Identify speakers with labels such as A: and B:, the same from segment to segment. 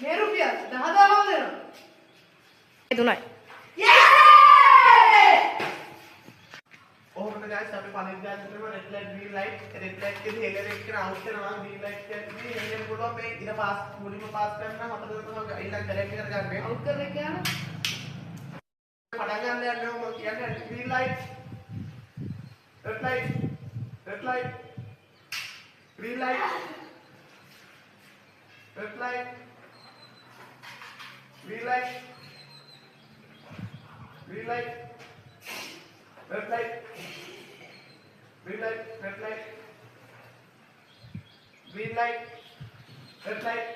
A: මේ රුපියල් 10000ම දෙනවා.
B: ඒ තුනයි.
C: ඔහොමද guys අපි පරිද්දාන කරනවා red light green light red light එකේ හෙලර එක්කන අවුට් කරනවා green light එකේ හෙලර පුළුවන් මේ ඉර පාස් මුලින්ම පාස් කරනවා හතර තමයි ඊළඟ කරෙක්ට් එකට ගන්න.
A: අවුට් කරන එක යන
C: පටන් ගන්න යනවා මම කියන්නේ green light red light red light green light red light green light green light red light green light red light green light red light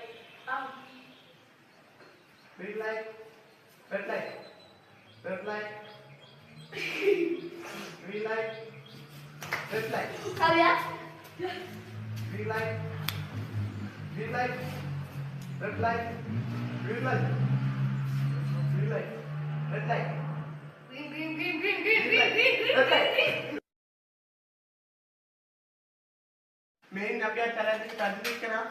C: green light red light red light green light red light
A: හරිය
C: green light green light red light green light green light red light main අපි අර challenge එක continue කරනවා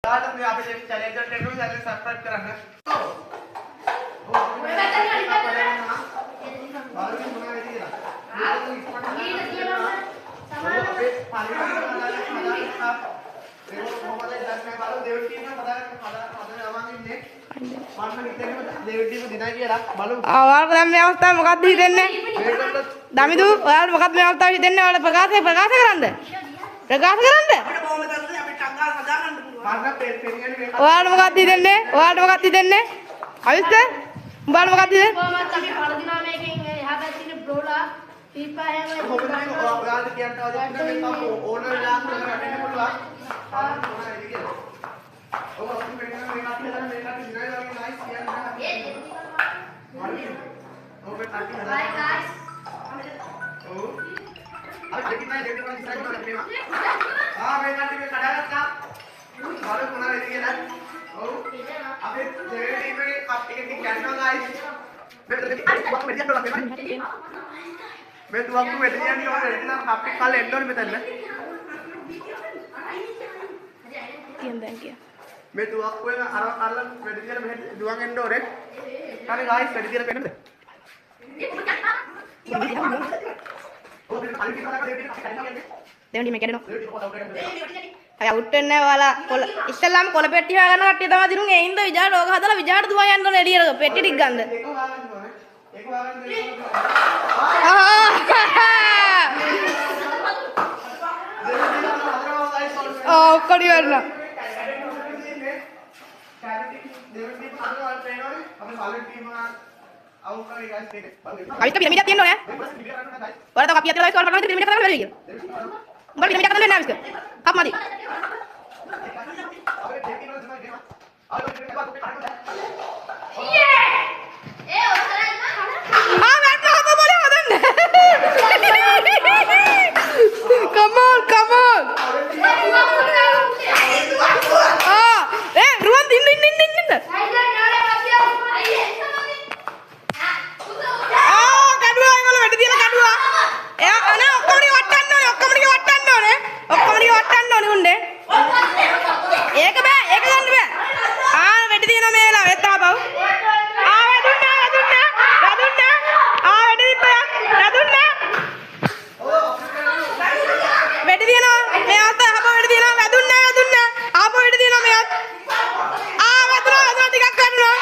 C: තාට මේ අපි මේ challenge එකට එනවා channel subscribe කරන්න
B: ඔයාලට දැන් මේ අවස්ථාව මොකක්ද හිතෙන්නේ? දමිදු ඔයාලට මොකක්ද මේ අවස්ථාව හිතෙන්නේ? ඔයාලා ප්‍රකාශ කරන්න. ඔයාලට මොකක්ද හිතෙන්නේ? අවිස්ත උඹට මොකක්ද හිතෙන්නේ?
A: කොහොමද අපි පළදිනා මේකෙන් එහා පැත්තේ ඉන්න බ්‍රෝලා පීපා හැම
C: ඔයාලට කියන්න අවශ්‍ය නැහැ ඕනර් ලාස් වල රැටෙන්න පුළුවන්. ඔව් අපි මේක දිනයි වගේ නයිස් කියන්නේ. ඔව් මේ තාක්ෂි හදා.
A: Bye guys.
C: ඔව්. අර දෙකින් ඉස්සරහට කරලා මේ කට්ටිය මේ කඩාගත්තා. වල මොනවද කියලා. ඔව්. අපි දෙවෙනි ටීමේ කප් එකකින් ගන්නවා guys. මේ තුවක්කු වෙඩි යන්නේ ඔය වෙඩි නම් කප් එක කාලේ එන්න ඕනේ මෙතන. මේ තුවක්කුවෙන් අර වෙඩි දිහා මෙහෙට දුවන් එන්න ඕනේ. හරි guys වෙඩි දිහා පෙන්නද?
B: දෙවනි මේ කැඩෙනවා. අය අවුට් වෙන්නේ ඔයාලා කොළ ඉස්සෙල්ලාම කොළ පෙට්ටිය හොයාගන්න කට්ටිය තමයි දිනුන් ඒ හින්දා විජාට ඕක හදලා විජාට දුවන් යන්න ඕනේ එළියට පෙට්ටි ටික ගන්න.
C: ඒක හොයාගන්න ඕනේ. ඒක හොයාගන්න
B: ඔක්කොඩි වෙන්න. අවිත පිරමීඩයක් තියෙන්න ඕනේ. ඔයාලා තව කපියක් තියලා ඉස්සරහට බලන්න පිරමීඩයක් කරන්න බැරිද කියලා. උඹට පිරමීඩයක් කරන්න දෙන්නේ නැහැ විස්ක. කප් මදි. Come on. Ruan din. Kadua engalo weddi diyala kadua. Eya ana okkoma ටික වට්ටන්න ඕනේ උන්නේ. ඒක බෑ. ඒක ගන්න බෑ. weddi දිනනවා මේ වෙලාව. එත් ආපහු. වැදුන්නා. weddi දිප්පයක්. වැදුන්නා. weddi දිනනවා. මේ අවස්ථාව ආපහු weddi දිනනවා. වැදුන්නා. ආපහු weddi දිනනවා මෙයාත්. වැදුනා ටිකක් ගන්නවා.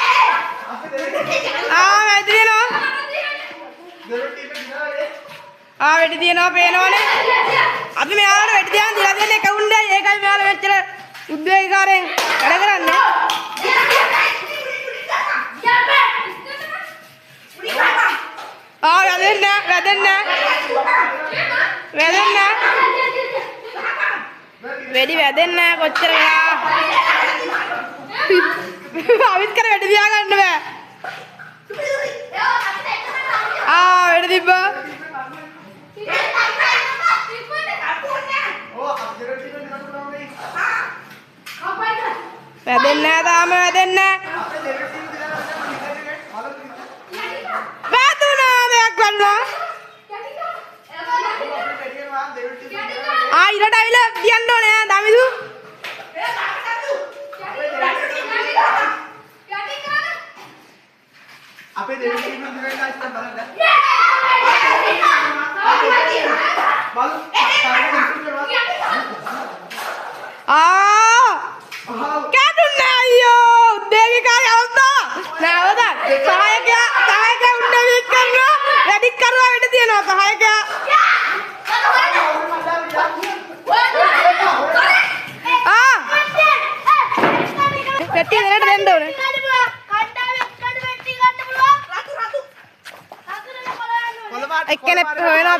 B: weddi දිනනවා. weddi දිනනවා පේනවනේ. අපි මෙයාලට weddi දිනන දිලා දෙන්නේ එක උණ්ඩයි. ඒකයි මෙයාලා මෙච්චර උද්වේගකාරයෙන් වැඩ කරන්නේ. වැඩි වැදෙන්නේ කොච්චර වෙලා. අවිත් කර වැඩි දියා ගන්න බෑ. වැඩි තිබ්බා. වැදෙන්නේ තාම වැදෙන්නේ. වැදුනා දෙයක් ගන්නවා. ඉරට අවිල තියන්න ඕනේ දමිදු.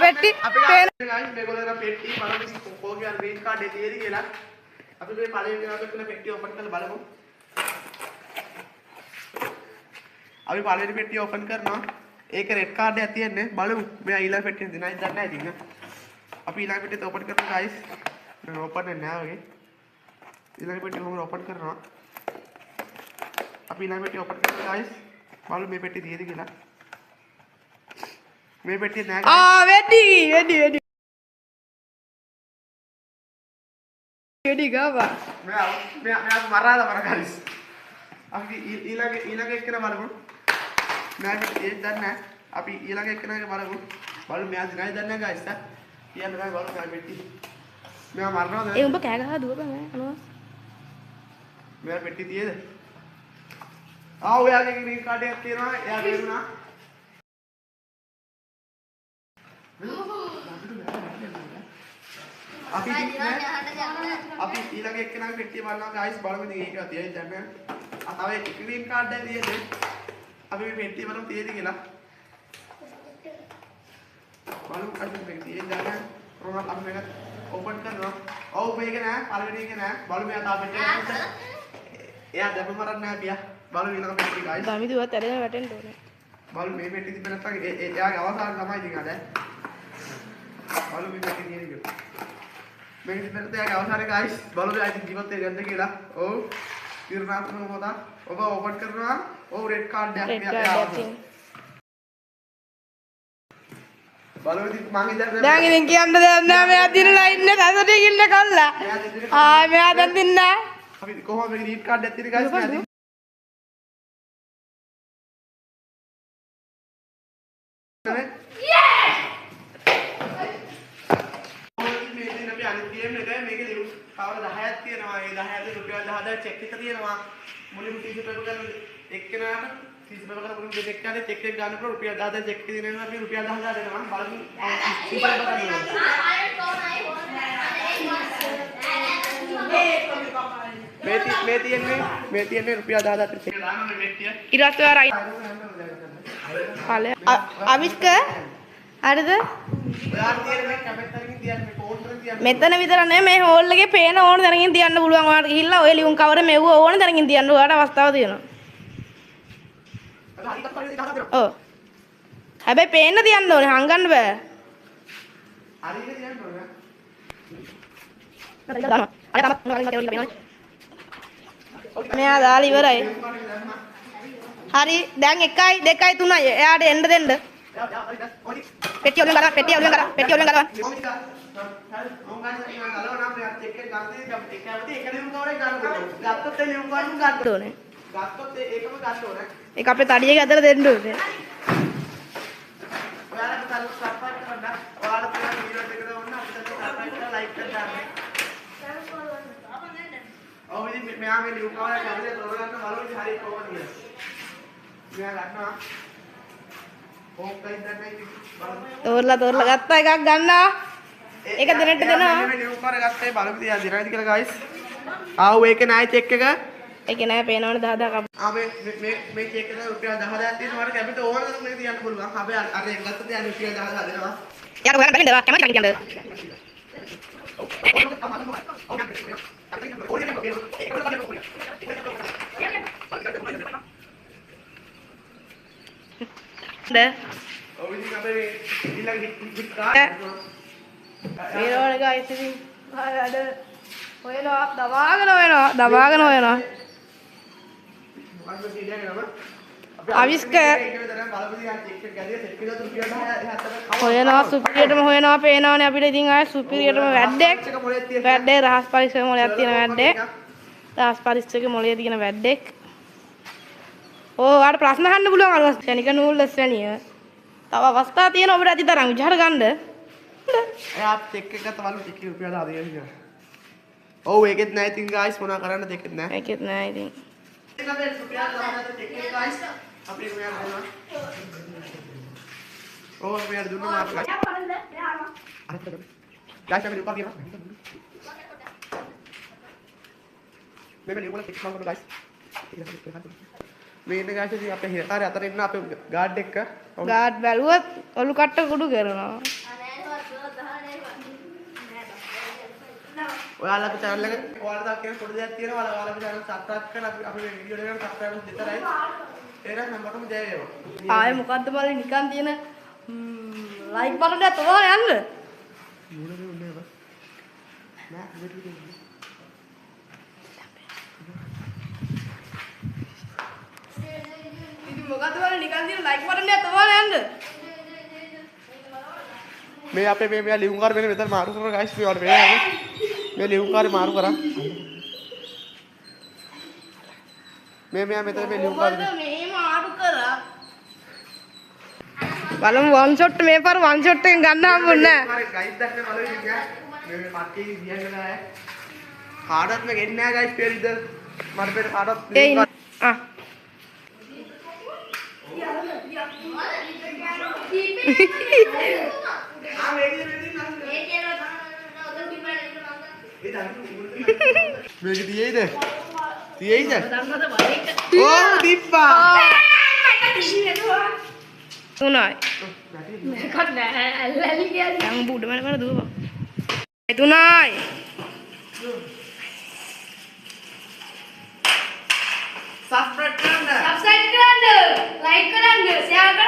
B: පෙට්ටි
C: අපි
B: පේන
C: guys මේගොල්ලෝ පෙට්ටි බලමු කෝගේ අර green card එකේ තියෙදි කියලා. අපි මේ පළවෙනි දවසේ කරන පෙට්ටිය open කරලා බලමු. අපි පළවෙනි පෙට්ටිය open කරනවා. ඒක red card එකක් තියෙන්නේ. බලමු. මෙයා ඊළඟ පෙට්ටිය දෙනයි දන්නේ නැහැ ඉතින්. අපි ඊළඟ පෙට්ටිය open කරමු guys. මම open වෙන්නේ නැහැ වගේ. ඊළඟ පෙට්ටිය කොහොමද open කරනවා? අපි ඊළඟ පෙට්ටිය open කරමු guys. බලමු මේ පෙට්ටිය තියෙදි කියලා. මේ පෙට්ටිය නෑ guys.
B: වෙඩි ගාවා
C: මෙයා මරාලා මර guys. අපි ඊළඟ එක්කන බලමු. මෙයා පෙට්ටිය දන්නේ නැහැ. අපි ඊළඟ එක්කනගේ බලමු. බලමු මෙයා දිනයි දන්නේ නැහැ guys. කියන්න බෑ බලමු මෙයා පෙට්ටිය. මෙයා මරනවද?
B: ඒ උඹ කෑ ගහලා දුවපන් අනවස්
C: මෙයා පෙට්ටිය තියේද? ඔයාගේ green card එකක් තියෙනවා. එයා ගේරුණා. අපි ඊළඟ එක්කෙනාගේ පෙට්ටිය බලනවා guys. බලමු ඉතින් ඒක තියෙයිද නැහැ. තව එක green card එකක් තියෙන්නේ. අපි මේ පෙට්ටිය බලමු තියෙයිද කියලා. බලමු අද මේක තියෙයිද නැහැ. කොහොමද අපි මේක open කරනවා. ඔව් මේක නෑ. පළවෙනි එක නෑ. බලමු මෙයා තාම පෙට්ටිය එයා දැප මරන්නේ නැහැ පියා. බලමු ඊළඟ පෙට්ටිය guys.
B: ගමි දුවත් ඇරෙන වැටෙන්න ඕනේ
C: බලමු මේ පෙට්ටිය තිබ්බ නැත්නම් එයාගේ අවසාන තමයි ඉතින් අද. බලමු මේ පෙට්ටිය තියෙන්නේ කියලා. මේක තිබෙන්න එයාගේ අවසානයේ guys. බලමු ආයි ජීවත් වෙන්න ගන්න කියලා. ඔව්. තිරනාත්මක මොකද? ඔබ ඕපන් කරනවා. ඔව් රෙඩ් කාඩ් එකක් බලමු ඉතින් මං ඉඳන්
B: දැන් ඉතින් කියන්න දෙයක් නෑ මෙයා දිනලා ඉන්නේ සතුටින් ඉන්න කල්ලා මෙයා දැන් දින්න
C: අපි කොහොමද මේක රෙඩ් කාඩ් එකක් තියෙන්නේ guys මෙයා කවර 10ක් තියෙනවා. ඒ 10 රුපියල් 10000 චෙක් එක තියෙනවා. මුලින්ම ටීසර් පේපර් ගන්න එක්කෙනාට ටීසර් පේපර් ගන්න මුලින්ම දෙකක්ට චෙක් එක ගන්න පුළුවන් රුපියල් 10000 චෙක් එක දෙනවා. අපි රුපියල් 10000 දෙනවා. බලමු ටීසර් පේපර් ගන්න. මේ තියන්නේ රුපියල් 10000 චෙක් එක දානවා මේ පෙට්ටිය.
B: ඊට පස්සේ රයි ඵලය අවිස්ක හරිද
C: ඔයාලා තියෙන මේ කැමෙන්ට් එකකින් තියන්නේ මේ කෝඩ් එකෙන් තියන්නේ.
B: මෙතන විතර නෙමෙයි මේ හෝල් එකේ පේන ඕන තැනකින් තියන්න පුළුවන්. ඔයාලට ගිහිල්ලා ඔය ලියුම් කවර මෙව්ව ඕන තැනකින් තියන්න ඔයාලට අවස්ථාව තියෙනවා. ඔව්. හැබැයි පේන්න තියන්න ඕනේ. හංගන්න බෑ.
C: හරියට තියන්න ඕනේ.
B: මෙයා දාලා ඉවරයි. හරි දැන් 1යි 2යි 3යි එයාට එන්න දෙන්න. පෙට්ටිය ඔලුවෙන් ගලවන්න පෙට්ටිය ඔලුවෙන් ගලවන්න පෙට්ටිය ඔලුවෙන් ගලවන්න. ඒක අපේ තඩියක ඇදලා දෙන්න ඕනේ.
C: ඔයාලා සබ්ස්ක්‍රයිබ් කරන්න. ඔයාලා තියෙන වීඩියෝ එක දාන්න අපිට සබ්ස්ක්‍රයිබ් කරලා ලයික් කරලා දාන්න. ඔව් ඉතින් මෙයා මේ ලියුම් කවරයක් හරියට තෝරගන්න බලමු ඉතින් හරියට කොහොමද කියලා. මෙයා ගන්නවා. ඕකයි දැන් ඉතින් බලමු.
B: තෝරලා ගත්තා එකක් ගන්නවා. ඒක දෙන්නට දෙනවා.
C: මේ ලියුම් කවර ගත්තා බලමු තියා දිනයිද කියලා guys. ආව් ඒක නයි චෙක් එක.
B: ඒක නෑ පේනවනේ 10000ක්.
C: මේ චෙක් එක රුපියල් 10000ක් තියෙනවා. මට කැපිට ඕන නම් මේක තියන්න පුළුවන්. හැබැයි අර එක ගත්තද යන රුපියල් 10000 දෙනවා.
B: යාර ඔයාලා බලන්න කැමති කැමති කියන්න.
C: ඔව් ඉතින් අපේ ඊළඟ හිට කාඩ්
B: ඒනෝනේ ගයිස් ඉතින් අද හොයනවා දවාගෙන හොයනවා අවිස්ක හොයනවා සුපිරියටම හොයනවා පේනවනේ අපිට ඉතින් ආයේ සුපිරියටම වැඩේ රහස් පරීක්ෂක මොලයක් තියෙන වැඩේ රහස් පරීක්ෂක මොලේ තියෙන වැඩේ ඔයාලට ප්‍රශ්න අහන්න පුළුවන් අර ශනික නූල් ලස්වැනිය තව අවස්ථා තියෙන ඔබට ඇති තරම් විචාර ගන්න
C: එයා චෙක් එක ගත්ත බලමු ටික රුපියල් 1000 කියලා. ඔව් ඒකෙත් නැහැ ඉතින් guys මොනා කරන්න දෙකෙත් නැහැ.
B: ඒකෙත් නැහැ ඉතින්.
C: ඒක අපේ රුපියල් 1000 චෙක් එක guys අපි රුපියල් දෙනවා. ඔව් රුපියල් දුන්නා අපිට. guys අපි රුපියල් ගියා. මේ ලියුම් වල ටික මම guys. මේ ඉන්න guys ඉතින් අපේ හිරකාරය අතර ඉන්න අපේ ගාඩ් එක.
B: ගාඩ් බැලුවොත් ඔලු කට්ට කුඩු කරනවා.
C: ඔයාලගේ channel එක ඔයාලා තව කියන පොඩි දෙයක් තියෙනවා ඔයාලගේ channel subscribe කරලා අපි මේ වීඩියෝ එකට subscribe දෙතරයි එහෙනම් හැමෝටම ජය වේවා
B: ආයේ මොකද්ද බලේ නිකන් තියෙන ලයික් බටන් එක තෝරා යන්න ඉතින් මොකද්ද බලේ නිකන් තියෙන ලයික් බටන් එක තෝරා යන්න
C: මේ අපේ මේ මෙයා ලියුම් කාර්ය වෙන මෙතන මාරු කරලා ගයිස් මේ වල මේ ලියුම් කාර්ය මාරු කරා මේ මෙයා මෙතන මේ ලියුම් කාර්ය
B: මෙහෙම ආඩු කරා බලමු වන් ෂොට් මේ පාර වන් ෂොට් එකෙන් ගන්න හම්බුන්නේ නැහැ
C: ගයිස් දැක්කේ බලන්න ඉතින් මේ පක්කේ ගියන්න නෑ කාටවත් මේ ගෙන්නේ නෑ ගයිස් පෙරිද මට පෙර කාටවත්
B: ඒ ආ
C: මේක තියෙයිද? තියෙයිද? ඕ දීප්පා.
B: තුනයි.
A: මේකත් නෑ ඇල්ලලි කියන්නේ.
B: දැන් උඹ උඩ මන දුවපන්. තුනයි.
C: සබ්ස්ක්‍රයිබ් කරන්න.
A: සබ්ස්ක්‍රයිබ් කරන්න, ලයික් කරන්න, ෂෙයාර්